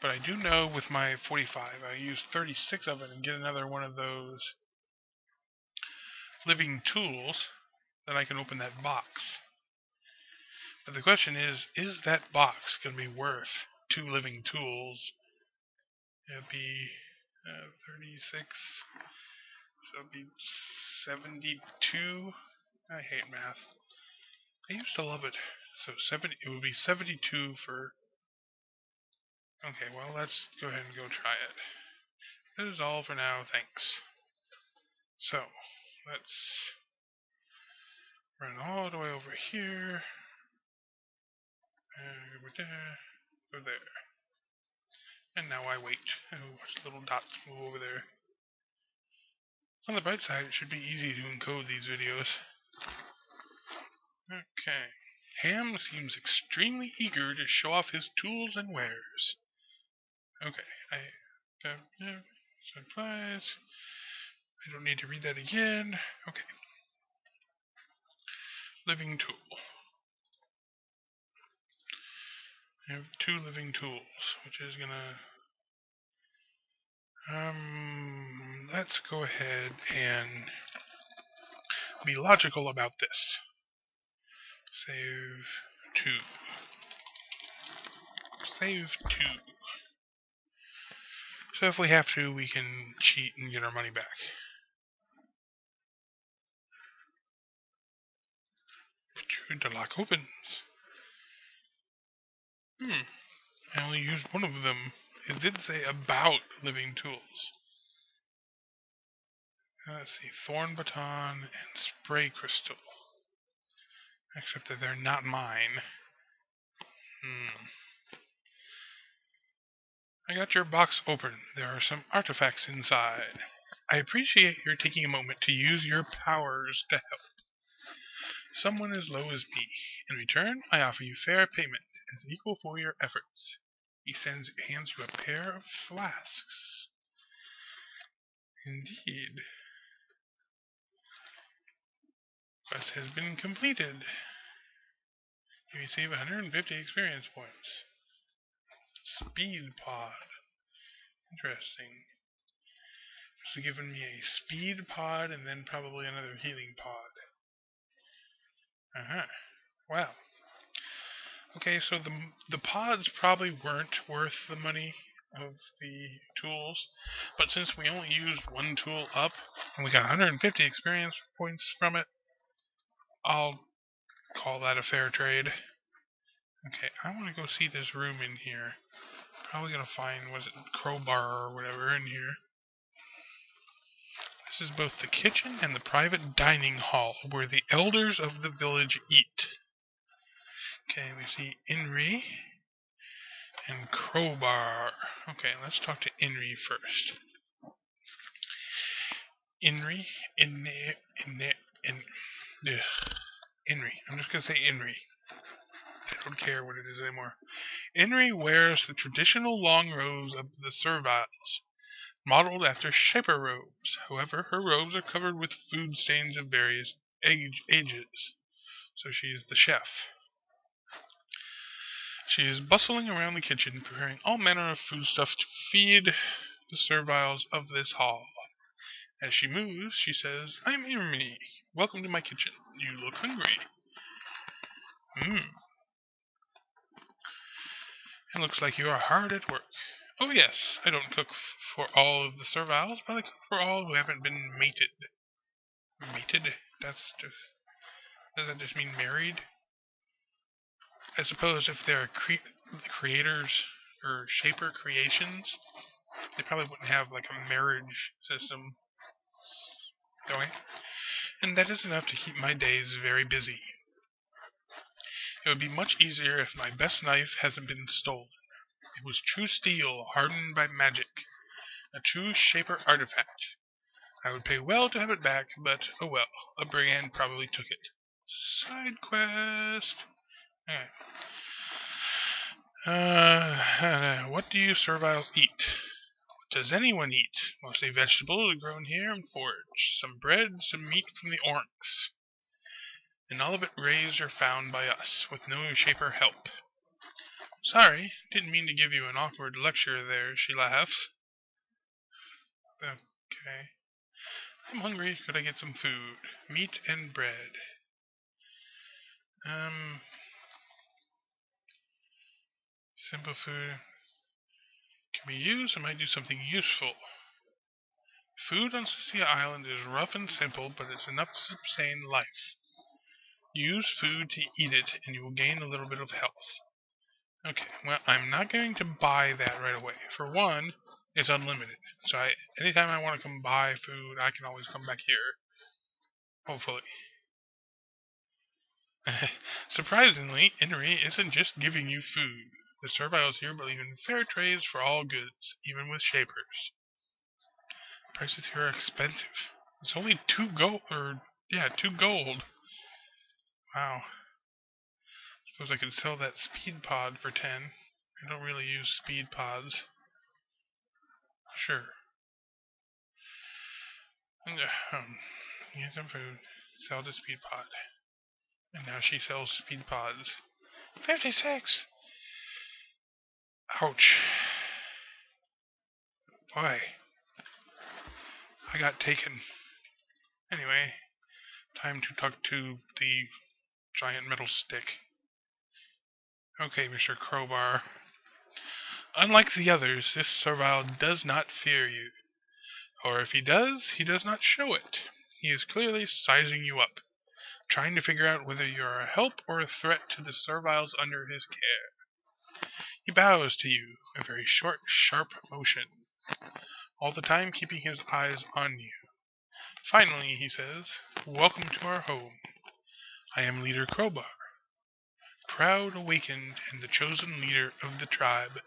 But I do know with my 45, I use 36 of it and get another one of those living tools, then I can open that box. But the question is that box going to be worth 2 living tools? It would be 36, so it would be 72. I hate math. I used to love it. So it would be 72 for... Okay, well, let's go ahead and go try it. That is all for now, thanks. So, let's run all the way over here. Over there. Go there. And now I wait and watch the little dots move over there. On the bright side, it should be easy to encode these videos. Okay. Ham seems extremely eager to show off his tools and wares. Okay, supplies. I don't need to read that again. Okay. Living tool. I have 2 living tools, which is gonna... let's go ahead and be logical about this. Save 2. Save 2. So if we have to, we can cheat and get our money back. The lock opens. I only used one of them. It did say about living tools. Let's see, thorn baton and spray crystal. Except that they're not mine. I got your box open. There are some artifacts inside. I appreciate your taking a moment to use your powers to help someone as low as me. In return, I offer you fair payment as equal for your efforts. He hands you a pair of flasks. Indeed. Quest has been completed. You receive 150 experience points. Speed pod. Interesting. It's given me a speed pod and then probably another healing pod. Wow. Okay, so the pods probably weren't worth the money of the tools, but since we only used one tool up and we got 150 experience points from it, I'll call that a fair trade. Okay, I want to go see this room in here. Probably gonna find, was it Crowbar or whatever in here. This is both the kitchen and the private dining hall where the elders of the village eat. Okay, we see Inri and Crowbar. Okay, let's talk to Inri first. Inri. I'm just gonna say Inri. I don't care what it is anymore. Inri wears the traditional long robes of the serviles, modeled after shaper robes. However, her robes are covered with food stains of various ages, so she is the chef. She is bustling around the kitchen, preparing all manner of foodstuff to feed the serviles of this hall. As she moves, she says, "I'm Irmi. Welcome to my kitchen. You look hungry." It looks like you are hard at work. Oh yes, I don't cook for all of the serviles, but I cook for all who haven't been mated. Mated? Does that just mean married? I suppose if they're creators or shaper creations, they probably wouldn't have like a marriage system going. And that is enough to keep my days very busy. It would be much easier if my best knife hasn't been stolen. It was true steel, hardened by magic. A true shaper artifact. I would pay well to have it back, but oh well. A brigand probably took it. Side quest. What do you serviles eat? What does anyone eat? Mostly vegetables grown here and foraged. Some bread, some meat from the orcs. And all of it raised or found by us, with no shaper help. Sorry, didn't mean to give you an awkward lecture there, she laughs. Okay. I'm hungry. Could I get some food? Meat and bread. Simple food can be used. I might do something useful. Food on Cecilia Island is rough and simple, but it's enough to sustain life. Use food to eat it, and you will gain a little bit of health. Okay, well, I'm not going to buy that right away. For one, it's unlimited. So anytime I want to come buy food, I can always come back here. Hopefully. Surprisingly, Henry isn't just giving you food. The serviles here believe in fair trades for all goods, even with shapers. Prices here are expensive. It's only 2 gold. Wow. Suppose I could sell that speed pod for 10. I don't really use speed pods. Sure. And, get some food. Sell the speed pod. And now she sells speed pods. 56! Ouch. Boy. I got taken. Anyway, time to talk to the giant metal stick. Okay, Mr. Crowbar. Unlike the others, this servile does not fear you. Or if he does not show it. He is clearly sizing you up, trying to figure out whether you are a help or a threat to the serviles under his care. He bows to you, a very short, sharp motion, all the time keeping his eyes on you. Finally, he says, "Welcome to our home. I am Leader Khobar, proud, awakened, and the chosen leader of the tribe,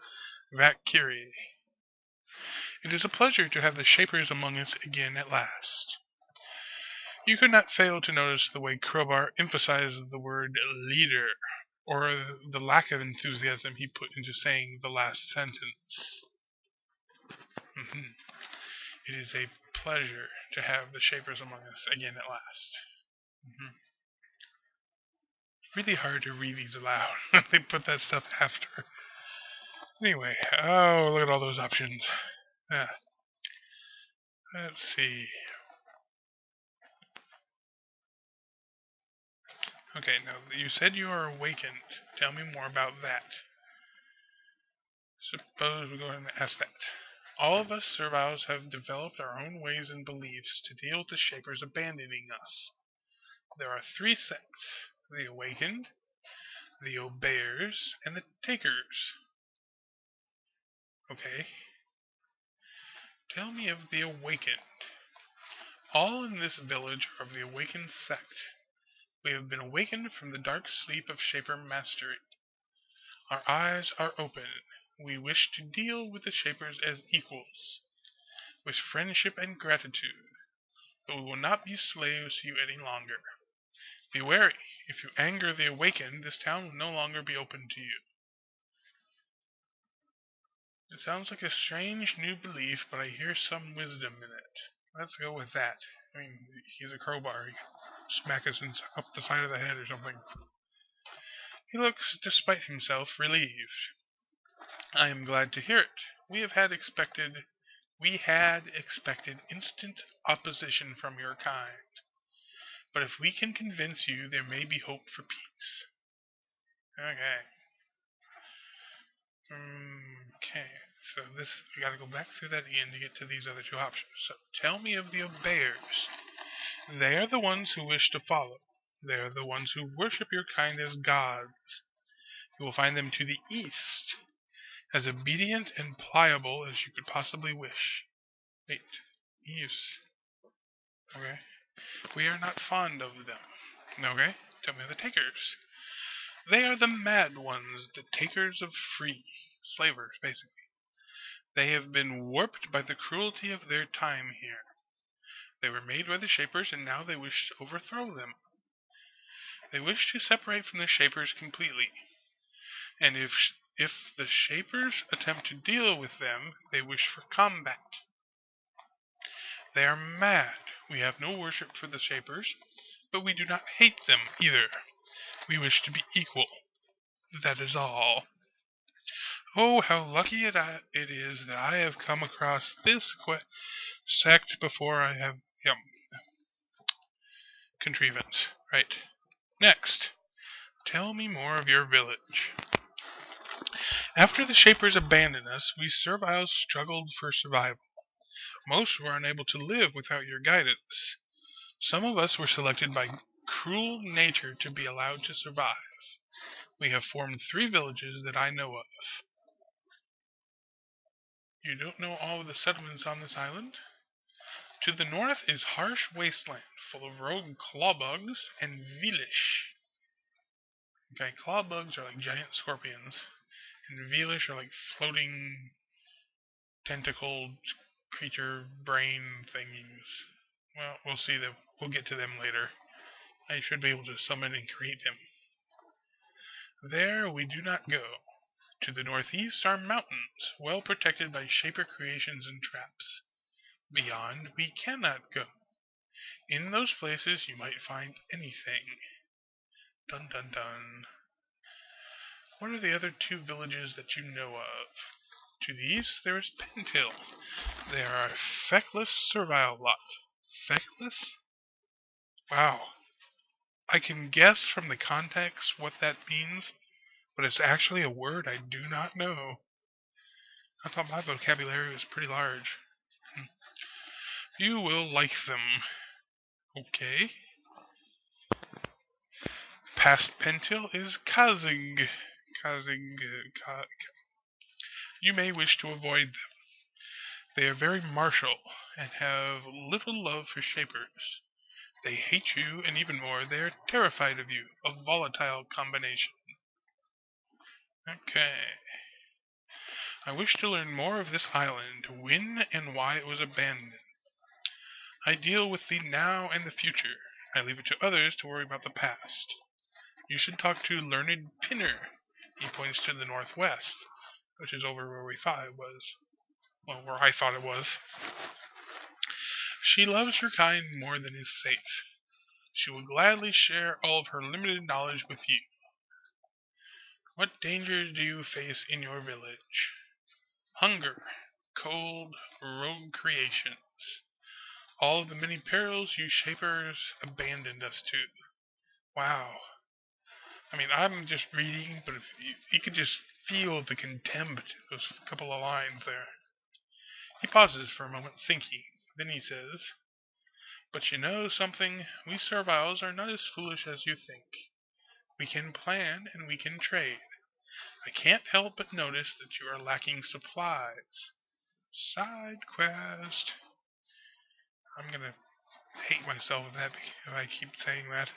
Vakiri. It is a pleasure to have the Shapers among us again at last." You could not fail to notice the way Crowbar emphasized the word leader, or the lack of enthusiasm he put into saying the last sentence. It is a pleasure to have the Shapers among us again at last. It's really hard to read these aloud. They put that stuff after. Anyway, oh, look at all those options. Let's see. Okay, now you said you are awakened. Tell me more about that. Suppose we go ahead and ask that. All of us serviles have developed our own ways and beliefs to deal with the Shapers abandoning us. There are 3 sects: the awakened, the obeyers, and the takers. Okay. Tell me of the awakened. All in this village are of the awakened sect. We have been awakened from the dark sleep of Shaper mastery. Our eyes are open. We wish to deal with the Shapers as equals, with friendship and gratitude, but we will not be slaves to you any longer. Be wary. If you anger the awakened, this town will no longer be open to you. It sounds like a strange new belief, but I hear some wisdom in it. Let's go with that. I mean, he's a crowbar. He can smack us up the side of the head or something. He looks, despite himself, relieved. I am glad to hear it. We had expected instant opposition from your kind. But if we can convince you, there may be hope for peace. Okay. Okay, so we gotta go back through that again to get to these other 2 options. So, tell me of the obeyers. They are the ones who wish to follow. They are the ones who worship your kind as gods. You will find them to the east, as obedient and pliable as you could possibly wish. Wait, east. Okay. We are not fond of them. Okay, tell me of the takers. They are the mad ones, the takers of slavers, basically. They have been warped by the cruelty of their time here. They were made by the Shapers, and now they wish to overthrow them. They wish to separate from the Shapers completely. And if the Shapers attempt to deal with them, they wish for combat. They are mad. We have no worship for the Shapers, but we do not hate them either. We wish to be equal. That is all. Oh, how lucky it is that I have come across this sect before I have, contrivance. Right. Next, tell me more of your village. After the Shapers abandoned us, we serviles struggled for survival. Most were unable to live without your guidance. Some of us were selected by cruel nature to be allowed to survive. We have formed 3 villages that I know of. You don't know all of the settlements on this island? To the north is harsh wasteland, full of rogue clawbugs and veelish. Okay, clawbugs are like giant scorpions, and veelish are like floating tentacled creature brain thingies. Well, we'll see them. We'll get to them later. I should be able to summon and create them. There we do not go. To the northeast are mountains, well protected by Shaper creations and traps. Beyond we cannot go. In those places you might find anything. Dun dun dun. What are the other 2 villages that you know of? To the east there is Pentil. They are a feckless servile lot. Feckless? Wow. I can guess from the context what that means, but it's actually a word I do not know. I thought my vocabulary was pretty large. You will like them. Okay. Past Pentil is Kazig. You may wish to avoid them. They are very martial and have little love for Shapers. They hate you, and even more, they are terrified of you. A volatile combination. Okay. I wish to learn more of this island, when and why it was abandoned. I deal with the now and the future. I leave it to others to worry about the past. You should talk to Learned Pinner. He points to the northwest, which is over where we thought it was. Well, where I thought it was. She loves her kind more than is safe. She will gladly share all of her limited knowledge with you. What dangers do you face in your village? Hunger, cold, rogue creations. All of the many perils you Shapers abandoned us to. Wow. I mean, I'm just reading, but if you could just feel the contempt in those couple of lines there. He pauses for a moment, thinking. Then he says, "But you know something? We serviles are not as foolish as you think. We can plan and we can trade. I can't help but notice that you are lacking supplies. Side quest." I'm gonna hate myself if I keep saying that.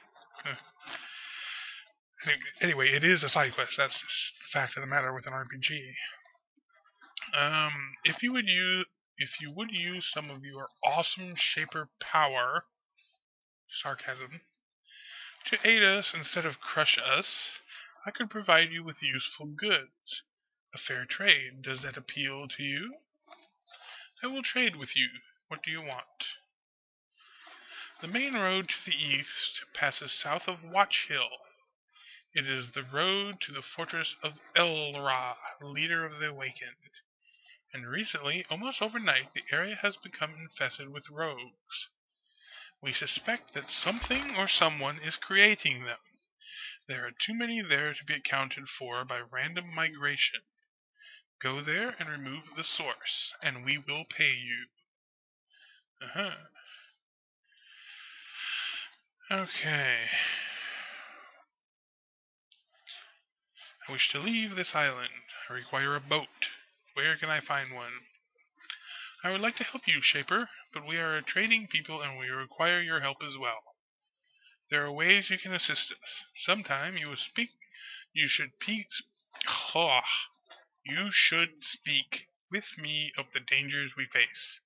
Anyway, it is a side quest. That's just the fact of the matter with an RPG. If you would use some of your awesome Shaper power, sarcasm, to aid us instead of crush us, I could provide you with useful goods. A fair trade. Does that appeal to you? I will trade with you. What do you want? The main road to the east passes south of Watch Hill. It is the road to the fortress of Elra, Leader of the Awakened. And recently, almost overnight, the area has become infested with rogues. We suspect that something or someone is creating them. There are too many there to be accounted for by random migration. Go there and remove the source, and we will pay you. Okay. I wish to leave this island. I require a boat. Where can I find one? I would like to help you, Shaper, but we are a trading people and we require your help as well. There are ways you can assist us. Sometime you should speak with me of the dangers we face.